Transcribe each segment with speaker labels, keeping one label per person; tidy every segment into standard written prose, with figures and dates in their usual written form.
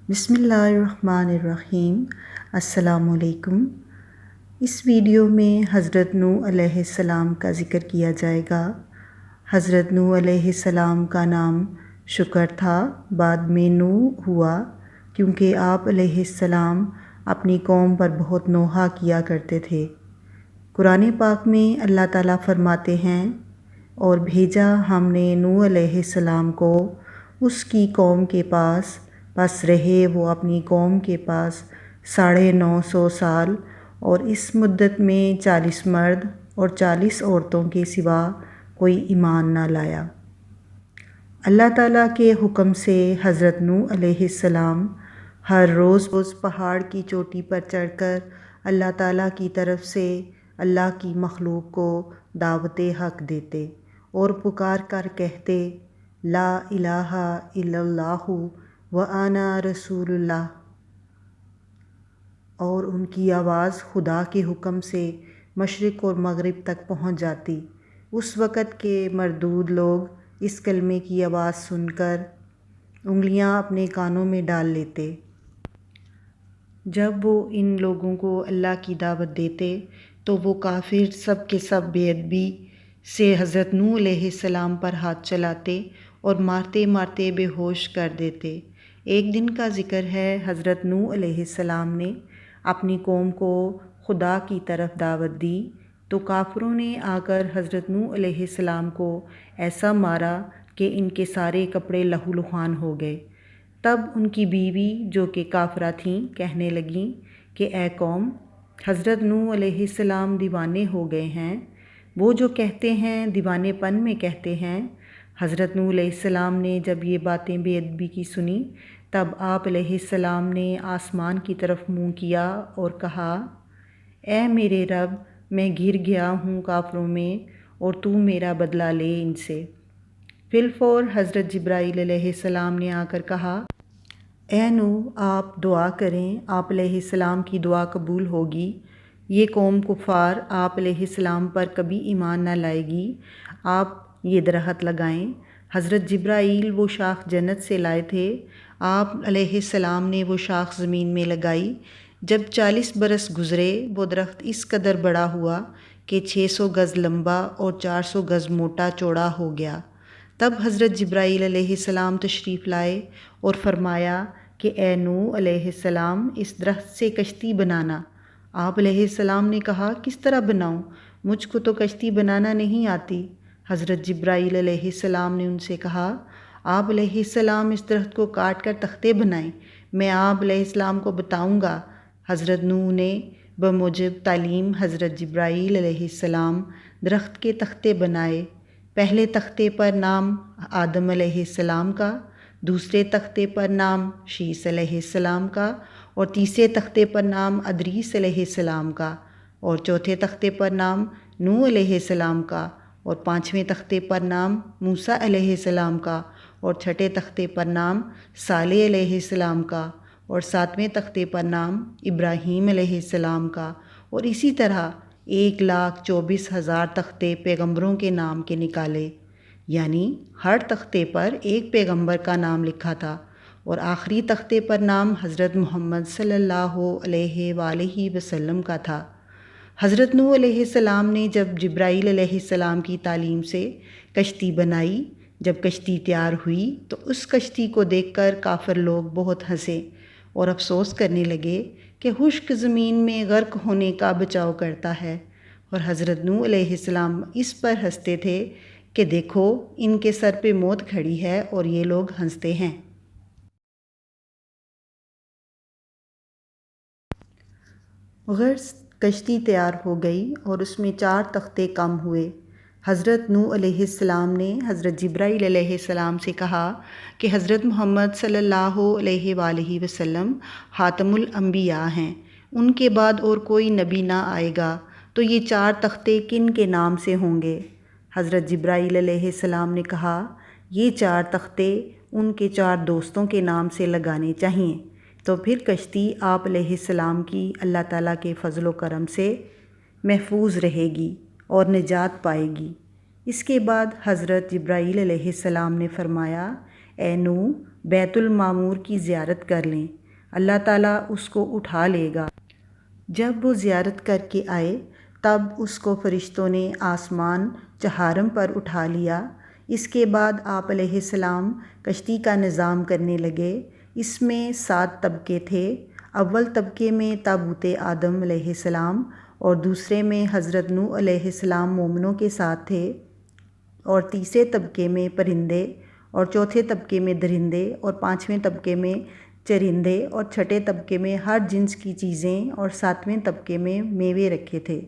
Speaker 1: بسم اللہ الرحمن الرحیم۔ السلام علیکم۔ اس ویڈیو میں حضرت نوح علیہ السلام کا ذکر کیا جائے گا۔ حضرت نوح علیہ السلام کا نام شکر تھا، بعد میں نوح ہوا کیونکہ آپ علیہ السلام اپنی قوم پر بہت نوحہ کیا کرتے تھے۔ قرآن پاک میں اللہ تعالیٰ فرماتے ہیں، اور بھیجا ہم نے نوح علیہ السلام کو اس کی قوم کے پاس، پس رہے وہ اپنی قوم کے پاس 950 سال، اور اس مدت میں 40 مرد اور 40 عورتوں کے سوا کوئی ایمان نہ لایا۔ اللہ تعالیٰ کے حکم سے حضرت نوح علیہ السلام ہر روز پہاڑ کی چوٹی پر چڑھ کر اللہ تعالیٰ کی طرف سے اللہ کی مخلوق کو دعوت حق دیتے اور پکار کر کہتے، لا الہ الا اللہ وانا رسول اللہ، اور ان کی آواز خدا کے حکم سے مشرق اور مغرب تک پہنچ جاتی۔ اس وقت کے مردود لوگ اس کلمے کی آواز سن کر انگلیاں اپنے کانوں میں ڈال لیتے۔ جب وہ ان لوگوں کو اللہ کی دعوت دیتے تو وہ کافر سب کے سب بے ادبی سے حضرت نوح علیہ السلام پر ہاتھ چلاتے اور مارتے مارتے بے ہوش کر دیتے۔ ایک دن کا ذکر ہے، حضرت نوح علیہ السلام نے اپنی قوم کو خدا کی طرف دعوت دی تو کافروں نے آ کر حضرت نوح علیہ السلام کو ایسا مارا کہ ان کے سارے کپڑے لہو لہان ہو گئے۔ تب ان کی بیوی جو کہ کافرہ تھیں کہنے لگیں کہ اے قوم، حضرت نوح علیہ السلام دیوانے ہو گئے ہیں۔ وہ جو کہتے ہیں دیوانے پن میں کہتے ہیں۔ حضرت نوح علیہ السلام نے جب یہ باتیں بے ادبی کی سنی تب آپ علیہ السلام نے آسمان کی طرف منہ کیا اور کہا، اے میرے رب، میں گر گیا ہوں کافروں میں، اور تو میرا بدلہ لے ان سے۔ فی الفور حضرت جبرائیل علیہ السلام نے آ کر کہا، اے نوح، آپ دعا کریں، آپ علیہ السلام کی دعا قبول ہوگی۔ یہ قوم کفار آپ علیہ السلام پر کبھی ایمان نہ لائے گی۔ آپ یہ درخت لگائیں۔ حضرت جبرائیل وہ شاخ جنت سے لائے تھے۔ آپ علیہ السلام نے وہ شاخ زمین میں لگائی۔ جب 40 برس گزرے وہ درخت اس قدر بڑا ہوا کہ 600 گز لمبا اور 400 گز موٹا چوڑا ہو گیا۔ تب حضرت جبرائیل علیہ السلام تشریف لائے اور فرمایا کہ اے نوح علیہ السلام، اس درخت سے کشتی بنانا۔ آپ علیہ السلام نے کہا، کس طرح بناؤں؟ مجھ کو تو کشتی بنانا نہیں آتی۔ حضرت جبرائیل علیہ السلام نے ان سے کہا، آپ علیہ السلام اس درخت کو کاٹ کر تختے بنائیں، میں آپ علیہ السلام کو بتاؤں گا۔ حضرت نوح نے بموجب تعلیم حضرت جبرائیل علیہ السلام درخت کے تختے بنائے۔ پہلے تختے پر نام آدم علیہ السلام کا، دوسرے تختے پر نام شیس علیہ السلام کا، اور تیسرے تختے پر نام ادریس علیہ السلام کا، اور چوتھے تختے پر نام نوح علیہ السلام کا، اور پانچویں تختے پر نام موسیٰ علیہ السلام کا، اور چھٹے تختے پر نام صالح علیہ السلام کا، اور ساتویں تختے پر نام ابراہیم علیہ السلام کا، اور اسی طرح 1,24,000 تختے پیغمبروں کے نام کے نکالے، یعنی ہر تختے پر ایک پیغمبر کا نام لکھا تھا، اور آخری تختے پر نام حضرت محمد صلی اللہ علیہ وآلہ وسلم کا تھا۔ حضرت نوح علیہ السلام نے جب جبرائیل علیہ السلام کی تعلیم سے کشتی بنائی، جب کشتی تیار ہوئی تو اس کشتی کو دیکھ کر کافر لوگ بہت ہنسے اور افسوس کرنے لگے کہ خشک زمین میں غرق ہونے کا بچاؤ کرتا ہے، اور حضرت نوح علیہ السلام اس پر ہنستے تھے کہ دیکھو ان کے سر پہ موت کھڑی ہے اور یہ لوگ ہنستے ہیں۔ غرض کشتی تیار ہو گئی اور اس میں 4 تختے کم ہوئے۔ حضرت نوح علیہ السلام نے حضرت جبرائیل علیہ السلام سے کہا کہ حضرت محمد صلی اللہ علیہ وآلہ وسلم خاتم الانبیاء ہیں، ان کے بعد اور کوئی نبی نہ آئے گا، تو یہ 4 تختے کن کے نام سے ہوں گے؟ حضرت جبرائیل علیہ السلام نے کہا، یہ 4 تختے ان کے 4 دوستوں کے نام سے لگانے چاہئیں، تو پھر کشتی آپ علیہ السلام کی اللہ تعالیٰ کے فضل و کرم سے محفوظ رہے گی اور نجات پائے گی۔ اس کے بعد حضرت جبرائیل علیہ السلام نے فرمایا، اے نوح، بیت المعمور کی زیارت کر لیں، اللہ تعالیٰ اس کو اٹھا لے گا۔ جب وہ زیارت کر کے آئے تب اس کو فرشتوں نے آسمان چہارم پر اٹھا لیا۔ اس کے بعد آپ علیہ السلام کشتی کا نظام کرنے لگے۔ اس میں 7 طبقے تھے۔ اول طبقے میں تابوت آدم علیہ السلام، اور دوسرے میں حضرت نوح علیہ السلام مومنوں کے ساتھ تھے، اور تیسرے طبقے میں پرندے، اور چوتھے طبقے میں درندے، اور 5ویں طبقے میں چرندے، اور چھٹے طبقے میں ہر جنس کی چیزیں، اور 7ویں طبقے میں میوے رکھے تھے۔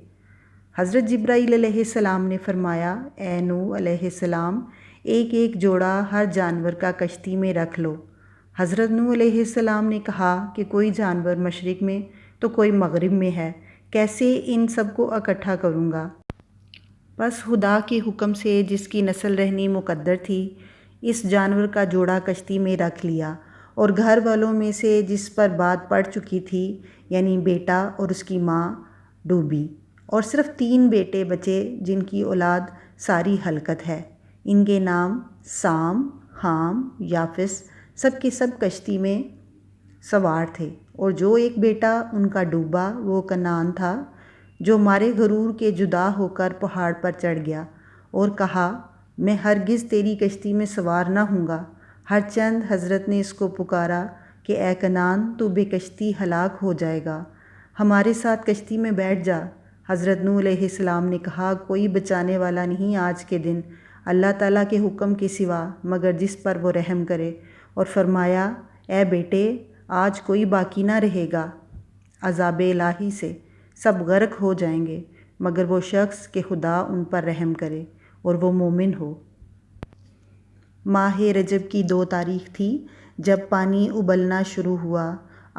Speaker 1: حضرت جبرائیل علیہ السلام نے فرمایا، اے نوح علیہ السلام، ایک ایک جوڑا ہر جانور کا کشتی میں رکھ لو۔ حضرت نوح علیہ السلام نے کہا کہ کوئی جانور مشرق میں تو کوئی مغرب میں ہے، کیسے ان سب کو اکٹھا کروں گا؟ بس خدا کے حکم سے جس کی نسل رہنی مقدر تھی، اس جانور کا جوڑا کشتی میں رکھ لیا، اور گھر والوں میں سے جس پر بات پڑ چکی تھی، یعنی بیٹا اور اس کی ماں، ڈوبی، اور صرف 3 بیٹے بچے جن کی اولاد ساری ہلکت ہے۔ ان کے نام سام، حام، یافس، سب کے سب کشتی میں سوار تھے، اور جو ایک بیٹا ان کا ڈوبا وہ کنعان تھا، جو مارے غرور کے جدا ہو کر پہاڑ پر چڑھ گیا اور کہا، میں ہرگز تیری کشتی میں سوار نہ ہوں گا۔ ہر چند حضرت نے اس کو پکارا کہ اے کنعان، تو بے کشتی ہلاک ہو جائے گا، ہمارے ساتھ کشتی میں بیٹھ جا۔ حضرت نوح علیہ السلام نے کہا، کوئی بچانے والا نہیں آج کے دن اللہ تعالیٰ کے حکم کے سوا مگر جس پر وہ رحم کرے، اور فرمایا، اے بیٹے، آج کوئی باقی نہ رہے گا عذاب الہی سے، سب غرق ہو جائیں گے مگر وہ شخص کہ خدا ان پر رحم کرے اور وہ مومن ہو۔ ماہ رجب کی 2 تاریخ تھی جب پانی ابلنا شروع ہوا۔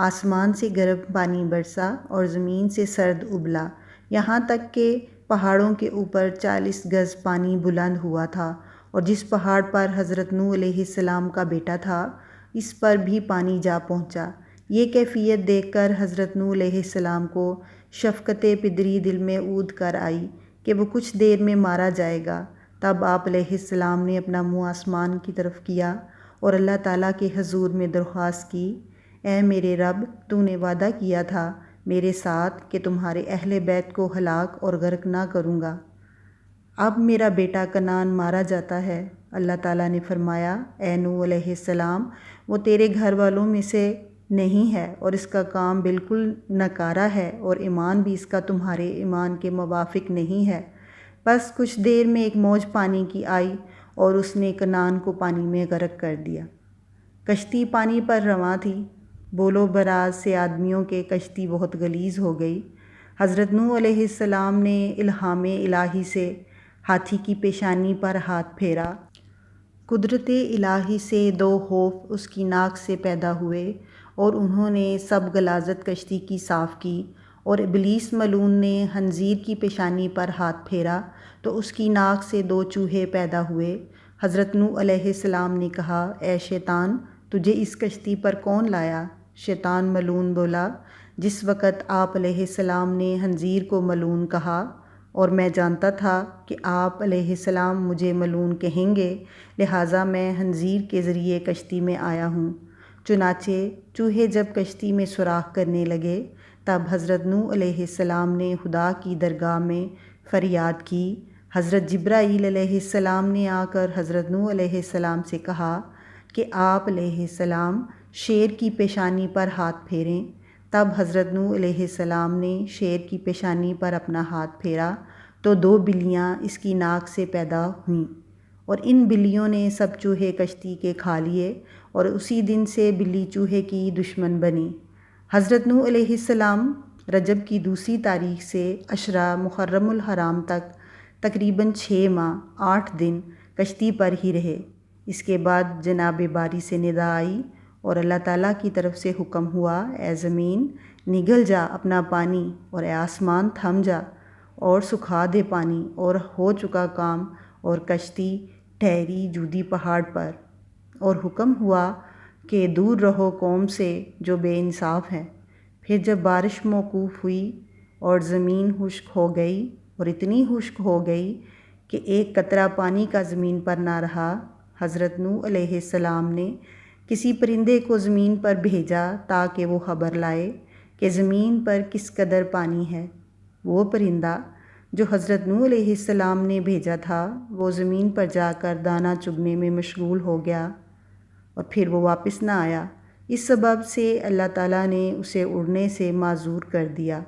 Speaker 1: آسمان سے گرم پانی برسا اور زمین سے سرد ابلا، یہاں تک کہ پہاڑوں کے اوپر 40 گز پانی بلند ہوا تھا، اور جس پہاڑ پر حضرت نوح علیہ السلام کا بیٹا تھا اس پر بھی پانی جا پہنچا۔ یہ کیفیت دیکھ کر حضرت نوح علیہ السلام کو شفقت پدری دل میں اود کر آئی کہ وہ کچھ دیر میں مارا جائے گا۔ تب آپ علیہ السلام نے اپنا منہ آسمان کی طرف کیا اور اللہ تعالیٰ کے حضور میں درخواست کی، اے میرے رب، تو نے وعدہ کیا تھا میرے ساتھ کہ تمہارے اہل بیت کو ہلاک اور غرق نہ کروں گا، اب میرا بیٹا کنعان مارا جاتا ہے۔ اللہ تعالیٰ نے فرمایا، اے نوح علیہ السلام، وہ تیرے گھر والوں میں سے نہیں ہے، اور اس کا کام بالکل ناکارہ ہے، اور ایمان بھی اس کا تمہارے ایمان کے موافق نہیں ہے۔ بس کچھ دیر میں ایک موج پانی کی آئی اور اس نے کنعان کو پانی میں غرق کر دیا۔ کشتی پانی پر رواں تھی، بول و براز سے آدمیوں کے کشتی بہت غلیظ ہو گئی۔ حضرت نوح علیہ السلام نے الہام الہی سے ہاتھی کی پیشانی پر ہاتھ پھیرا۔ قدرت الہی سے 2 خوف اس کی ناک سے پیدا ہوئے، اور انہوں نے سب غلاظت کشتی کی صاف کی، اور ابلیس ملعون نے خنزیر کی پیشانی پر ہاتھ پھیرا تو اس کی ناک سے 2 چوہے پیدا ہوئے۔ حضرت نوح علیہ السلام نے کہا، اے شیطان، تجھے اس کشتی پر کون لایا؟ شیطان ملعون بولا، جس وقت آپ علیہ السلام نے خنزیر کو ملعون کہا، اور میں جانتا تھا کہ آپ علیہ السلام مجھے ملعون کہیں گے، لہٰذا میں خنزیر کے ذریعے کشتی میں آیا ہوں۔ چنانچہ چوہے جب کشتی میں سوراخ کرنے لگے تب حضرت نوح علیہ السلام نے خدا کی درگاہ میں فریاد کی۔ حضرت جبرائیل علیہ السلام نے آ کر حضرت نوح علیہ السلام سے کہا کہ آپ علیہ السلام شیر کی پیشانی پر ہاتھ پھیریں۔ تب حضرت نوح علیہ السلام نے شیر کی پیشانی پر اپنا ہاتھ پھیرا تو 2 بلیاں اس کی ناک سے پیدا ہوئیں، اور ان بلیوں نے سب چوہے کشتی کے کھا لیے، اور اسی دن سے بلی چوہے کی دشمن بنی۔ حضرت نوح علیہ السلام رجب کی 2 تاریخ سے عشرہ محرم الحرام تک تقریباً 6 ماہ 8 دن کشتی پر ہی رہے۔ اس کے بعد جناب باری سے ندا آئی اور اللہ تعالیٰ کی طرف سے حکم ہوا، اے زمین نگل جا اپنا پانی، اور اے آسمان تھم جا اور سکھا دے پانی، اور ہو چکا کام، اور کشتی ٹھہری جودی پہاڑ پر، اور حکم ہوا کہ دور رہو قوم سے جو بے انصاف ہے۔ پھر جب بارش موقوف ہوئی اور زمین خشک ہو گئی، اور اتنی خشک ہو گئی کہ ایک قطرہ پانی کا زمین پر نہ رہا، حضرت نوح علیہ السلام نے کسی پرندے کو زمین پر بھیجا تاکہ وہ خبر لائے کہ زمین پر کس قدر پانی ہے۔ وہ پرندہ جو حضرت نوح علیہ السلام نے بھیجا تھا وہ زمین پر جا کر دانہ چگنے میں مشغول ہو گیا اور پھر وہ واپس نہ آیا۔ اس سبب سے اللہ تعالیٰ نے اسے اڑنے سے معذور کر دیا۔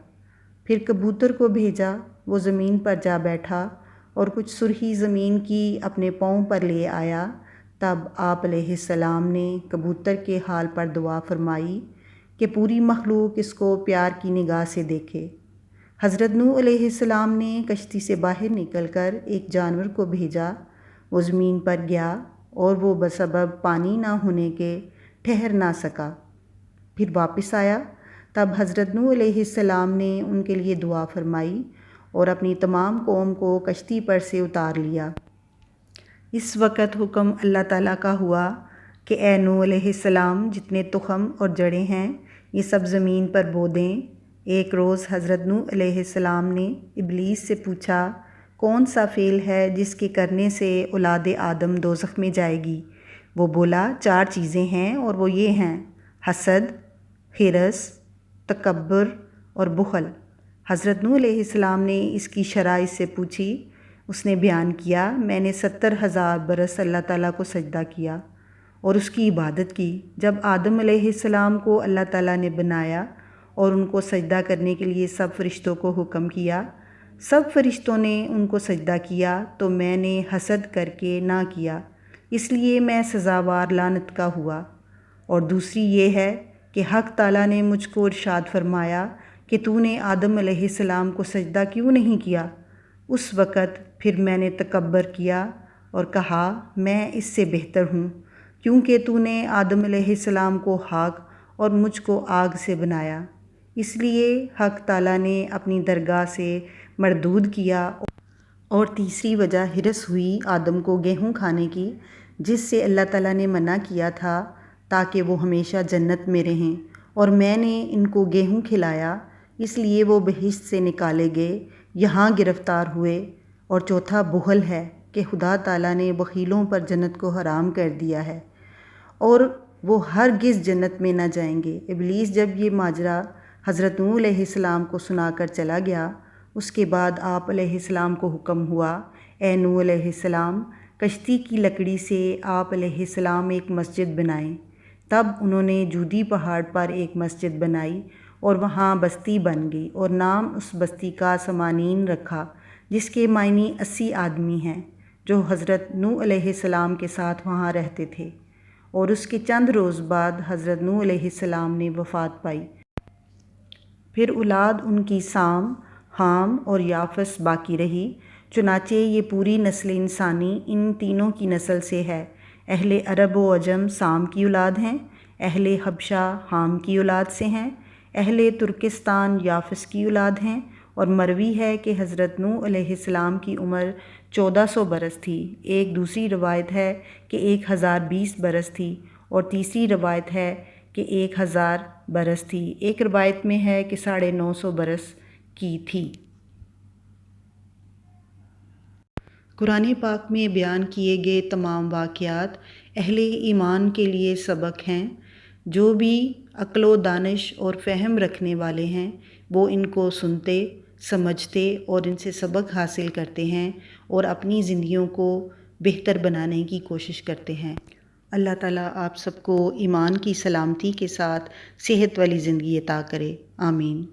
Speaker 1: پھر کبوتر کو بھیجا، وہ زمین پر جا بیٹھا اور کچھ سرخی زمین کی اپنے پاؤں پر لے آیا۔ تب آپ علیہ السلام نے کبوتر کے حال پر دعا فرمائی کہ پوری مخلوق اس کو پیار کی نگاہ سے دیکھے۔ حضرت نوح علیہ السلام نے کشتی سے باہر نکل کر ایک جانور کو بھیجا، وہ زمین پر گیا اور وہ بسبب پانی نہ ہونے کے ٹھہر نہ سکا، پھر واپس آیا۔ تب حضرت نوح علیہ السلام نے ان کے لیے دعا فرمائی اور اپنی تمام قوم کو کشتی پر سے اتار لیا۔ اس وقت حکم اللہ تعالیٰ کا ہوا کہ اے نوح علیہ السلام، جتنے تخم اور جڑیں ہیں یہ سب زمین پر بو دیں۔ ایک روز حضرت نوح علیہ السلام نے ابلیس سے پوچھا، کون سا فعل ہے جس کے کرنے سے اولاد آدم دوزخ میں جائے گی؟ وہ بولا 4 چیزیں ہیں اور وہ یہ ہیں: حسد، حرص، تکبر اور بخل۔ حضرت نوح علیہ السلام نے اس کی شرح اس سے پوچھی۔ اس نے بیان کیا، میں نے 70,000 برس اللہ تعالیٰ کو سجدہ کیا اور اس کی عبادت کی۔ جب آدم علیہ السلام کو اللہ تعالیٰ نے بنایا اور ان کو سجدہ کرنے کے لیے سب فرشتوں کو حکم کیا، سب فرشتوں نے ان کو سجدہ کیا تو میں نے حسد کر کے نہ کیا، اس لیے میں سزاوار لعنت کا ہوا۔ اور دوسری یہ ہے کہ حق تعالیٰ نے مجھ کو ارشاد فرمایا کہ تو نے آدم علیہ السلام کو سجدہ کیوں نہیں کیا؟ اس وقت پھر میں نے تکبر کیا اور کہا میں اس سے بہتر ہوں، کیونکہ تو نے آدم علیہ السلام کو خاک اور مجھ کو آگ سے بنایا۔ اس لیے حق تعالیٰ نے اپنی درگاہ سے مردود کیا۔ اور تیسری وجہ حرص ہوئی آدم کو گیہوں کھانے کی، جس سے اللہ تعالیٰ نے منع کیا تھا تاکہ وہ ہمیشہ جنت میں رہیں، اور میں نے ان کو گیہوں کھلایا، اس لیے وہ بہشت سے نکالے گئے، یہاں گرفتار ہوئے۔ اور چوتھا بخل ہے کہ خدا تعالیٰ نے بخیلوں پر جنت کو حرام کر دیا ہے اور وہ ہرگز جنت میں نہ جائیں گے۔ ابلیس جب یہ ماجرا حضرت نوح علیہ السلام کو سنا کر چلا گیا، اس کے بعد آپ علیہ السلام کو حکم ہوا، اے نوح علیہ السلام، کشتی کی لکڑی سے آپ علیہ السلام ایک مسجد بنائیں۔ تب انہوں نے جودی پہاڑ پر ایک مسجد بنائی اور وہاں بستی بن گئی، اور نام اس بستی کا سمانین رکھا، جس کے معنی 80 آدمی ہیں، جو حضرت نوح علیہ السلام کے ساتھ وہاں رہتے تھے۔ اور اس کے چند روز بعد حضرت نوح علیہ السلام نے وفات پائی۔ پھر اولاد ان کی سام، حام اور یافس باقی رہی۔ چنانچہ یہ پوری نسل انسانی ان تینوں کی نسل سے ہے۔ اہل عرب و عجم سام کی اولاد ہیں، اہل حبشہ حام کی اولاد سے ہیں، اہل ترکستان یافس کی اولاد ہیں۔ اور مروی ہے کہ حضرت نوح علیہ السلام کی عمر 1400 برس تھی۔ ایک دوسری روایت ہے کہ 1020 برس تھی، اور تیسری روایت ہے کہ 1000 برس تھی۔ ایک روایت میں ہے کہ 950 برس کی تھی۔ قرآن پاک میں بیان کیے گئے تمام واقعات اہل ایمان کے لیے سبق ہیں۔ جو بھی عقل و دانش اور فہم رکھنے والے ہیں وہ ان کو سنتے، سمجھتے اور ان سے سبق حاصل کرتے ہیں اور اپنی زندگیوں کو بہتر بنانے کی کوشش کرتے ہیں۔ اللہ تعالیٰ آپ سب کو ایمان کی سلامتی کے ساتھ صحت والی زندگی عطا کرے، آمین۔